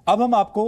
अब हम आपको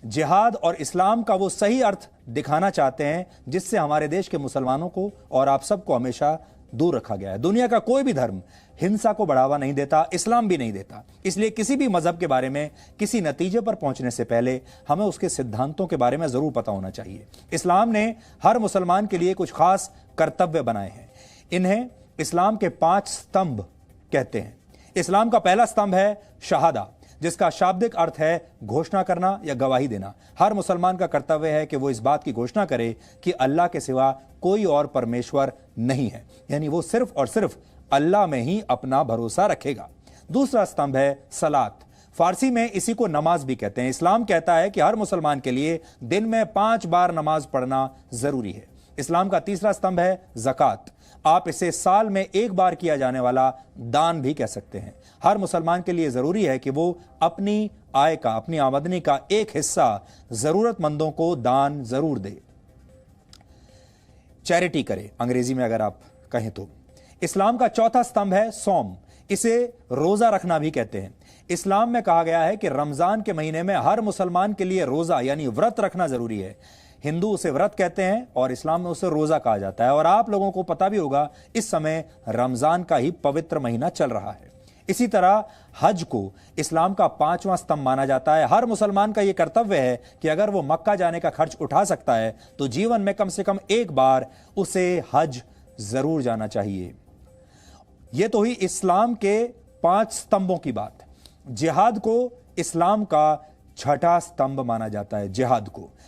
जिहाद और इस्लाम का वो सही अर्थ दिखाना चाहते हैं जिससे हमारे देश के मुसलमानों को और आप सबको हमेशा दूर रखा गया है। दुनिया का कोई भी धर्म हिंसा को बढ़ावा नहीं देता, इस्लाम भी नहीं देता। इसलिए किसी भी मजहब के बारे में किसी नतीजे पर पहुंचने से पहले हमें उसके सिद्धांतों के बारे में जरूर पता होना चाहिए। इस्लाम ने हर मुसलमान के लिए कुछ खास कर्तव्य बनाए हैं। इन्हें इस्लाम के 5 स्तंभ कहते हैं। इस्लाम का पहला स्तंभ है शहादा, जिसका शाब्दिक अर्थ है घोषणा करना या गवाही देना। हर मुसलमान का कर्तव्य है कि वो इस बात की घोषणा करे कि अल्लाह के सिवा कोई और परमेश्वर नहीं है, यानी वो सिर्फ और सिर्फ अल्लाह में ही अपना भरोसा रखेगा। दूसरा स्तंभ है सलात, फारसी में इसी को नमाज भी कहते हैं। इस्लाम कहता है कि हर मुसलमान के लिए दिन में 5 बार नमाज पढ़ना जरूरी है। इस्लाम का तीसरा स्तंभ है ज़कात, आप इसे साल में 1 बार किया जाने वाला दान भी कह सकते हैं। हर मुसलमान के लिए जरूरी है कि वो अपनी आय का, अपनी आमदनी का एक हिस्सा जरूरतमंदों को दान जरूर दे, चैरिटी करे अंग्रेजी में अगर आप कहें तो। इस्लाम का चौथा स्तंभ है सौम, इसे रोजा रखना भी कहते हैं। इस्लाम में कहा गया है कि रमजान के महीने में हर मुसलमान के लिए रोजा यानी व्रत रखना जरूरी है। हिंदू उसे व्रत कहते हैं और इस्लाम में उसे रोजा कहा जाता है। और आप लोगों को पता भी होगा इस समय रमजान का ही पवित्र महीना चल रहा है। इसी तरह हज को इस्लाम का 5वां स्तंभ माना जाता है। हर मुसलमान का यह कर्तव्य है कि अगर वो मक्का जाने का खर्च उठा सकता है तो जीवन में कम से कम 1 बार उसे हज जरूर जाना चाहिए। यह तो ही इस्लाम के 5 स्तंभों की बात। जिहाद को इस्लाम का 6ठा स्तंभ माना जाता है।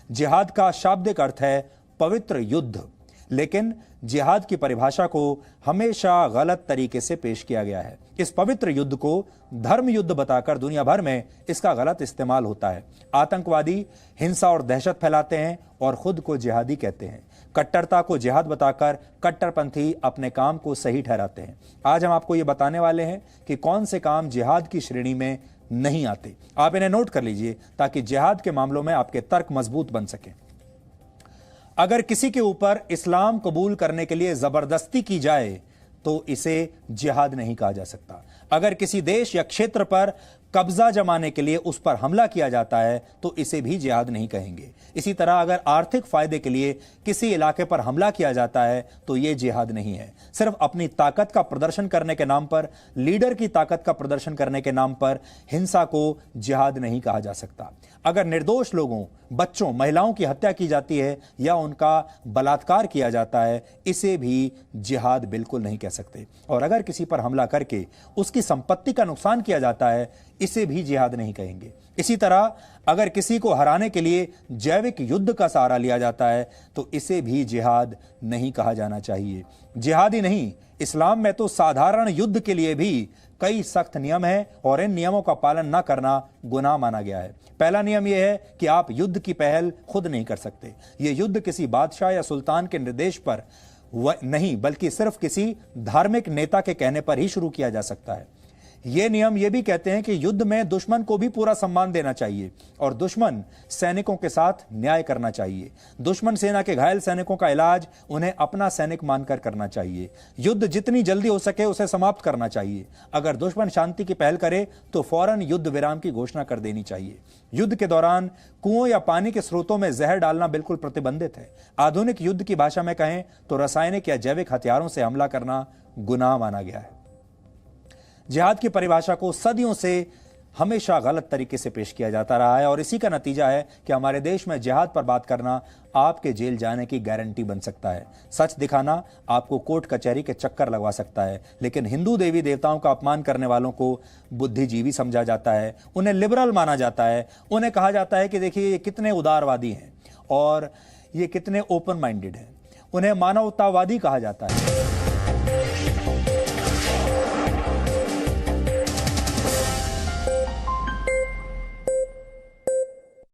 जिहाद का शाब्दिक अर्थ है पवित्र युद्ध, लेकिन जिहाद की परिभाषा को हमेशा गलत तरीके से पेश किया गया है। इस पवित्र युद्ध को धर्म युद्ध बताकर दुनिया भर में इसका गलत इस्तेमाल होता है। आतंकवादी हिंसा और दहशत फैलाते हैं और खुद को जिहादी कहते हैं। कट्टरता को जिहाद बताकर कट्टरपंथी अपने काम को सही ठहराते हैं। आज हम आपको ये बताने वाले हैं कि कौन से काम जिहाद की श्रेणी में नहीं आते। आप इन्हें नोट कर लीजिए ताकि जिहाद के मामलों में आपके तर्क मजबूत बन सके। अगर किसी के ऊपर इस्लाम कबूल करने के लिए जबरदस्ती की जाए तो इसे जिहाद नहीं कहा जा सकता। अगर किसी देश या क्षेत्र पर कब्जा जमाने के लिए उस पर हमला किया जाता है तो इसे भी जिहाद नहीं कहेंगे। इसी तरह अगर आर्थिक फायदे के लिए किसी इलाके पर हमला किया जाता है तो यह जिहाद नहीं है। सिर्फ अपनी ताकत का प्रदर्शन करने के नाम पर, लीडर की ताकत का प्रदर्शन करने के नाम पर हिंसा को जिहाद नहीं कहा जा सकता। अगर निर्दोष लोगों, बच्चों, महिलाओं की हत्या की जाती है या उनका बलात्कार किया जाता है, इसे भी जिहाद बिल्कुल नहीं कह सकते। और अगर किसी पर हमला करके उसकी संपत्ति का नुकसान किया जाता है, इसे भी जिहाद नहीं कहेंगे। इसी तरह अगर किसी को हराने के लिए जैविक युद्ध का सहारा लिया जाता है तो इसे भी जिहाद नहीं कहा जाना चाहिए। जिहाद ही नहीं, इस्लाम में तो साधारण युद्ध के लिए भी कई सख्त नियम हैं और इन नियमों का पालन न करना गुनाह माना गया है। पहला नियम यह है कि आप युद्ध की पहल खुद नहीं कर सकते। यह युद्ध किसी बादशाह या सुल्तान के निर्देश पर नहीं, बल्कि सिर्फ किसी धार्मिक नेता के कहने पर ही शुरू किया जा सकता है। ये नियम ये भी कहते हैं कि युद्ध में दुश्मन को भी पूरा सम्मान देना चाहिए और दुश्मन सैनिकों के साथ न्याय करना चाहिए। दुश्मन सेना के घायल सैनिकों का इलाज उन्हें अपना सैनिक मानकर करना चाहिए। युद्ध जितनी जल्दी हो सके उसे समाप्त करना चाहिए। अगर दुश्मन शांति की पहल करे तो फौरन युद्ध विराम की घोषणा कर देनी चाहिए। युद्ध के दौरान कुओं या पानी के स्रोतों में जहर डालना बिल्कुल प्रतिबंधित है। आधुनिक युद्ध की भाषा में कहें तो रासायनिक या जैविक हथियारों से हमला करना गुनाह माना गया है। जिहाद की परिभाषा को सदियों से हमेशा गलत तरीके से पेश किया जाता रहा है और इसी का नतीजा है कि हमारे देश में जिहाद पर बात करना आपके जेल जाने की गारंटी बन सकता है। सच दिखाना आपको कोर्ट कचहरी के चक्कर लगवा सकता है। लेकिन हिंदू देवी देवताओं का अपमान करने वालों को बुद्धिजीवी समझा जाता है, उन्हें लिबरल माना जाता है। उन्हें कहा जाता है कि देखिए ये कितने उदारवादी हैं और ये कितने ओपन माइंडेड हैं। उन्हें मानवतावादी कहा जाता है।